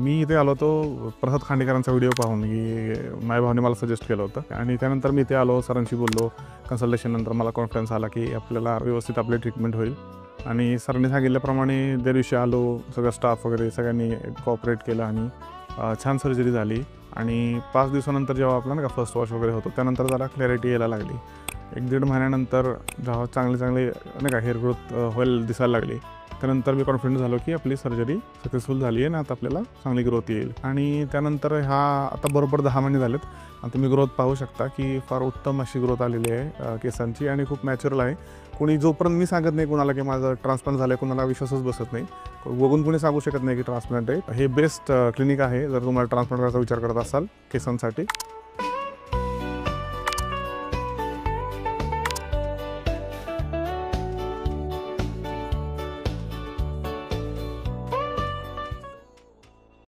मी इथे आलो होतो प्रसाद खांडेकरांचा व्हिडिओ पाहून, की माझ्या भावाने मला सजेस्ट केलं होतं आणि त्यानंतर मी इथे आलो, सरांशी बोललो. कन्सल्टेशननंतर मला कॉन्फिडन्स आला की आपल्याला व्यवस्थित आपली ट्रीटमेंट होईल आणि सरांनी सांगितल्याप्रमाणे त्या दिवशी आलो. सगळं स्टाफ वगैरे सगळ्यांनी कोऑपरेट केलं आणि छान सर्जरी झाली. आणि 5 दिवसानंतर जेव्हा आपला नाही का फर्स्ट वॉश वगैरे होतो, त्यानंतर जरा क्लॅरिटी यायला लागली. 1-1.5 महिन्यानंतर जेव्हा चांगले नाही का हेअर ग्रोथ व्हायला दिसायला लागली, त्यानंतर मी कॉन्फिडंट झालो की आपली सर्जरी सक्सेसफुल झाली आहे आणि आता आपल्याला चांगली ग्रोथ येईल. आणि त्यानंतर आता बरोबर 10 महिने झालेत आणि तुम्ही ग्रोथ पाहू शकता की फार उत्तम अशी ग्रोथ आलेली आहे केसांची आणि खूप नॅचरल आहे. कोणी जोपर्यंत मी सांगत नाही कोणाला की माझं ट्रान्सप्लांट झालं आहे, कोणाला विश्वासच बसत नाही. बघून कोणी सांगू शकत नाही की ट्रान्सप्लांट आहे. हे बेस्ट क्लिनिक आहे जर तुम्हाला ट्रान्सप्लांट करायचा विचार करत असाल केसांसाठी.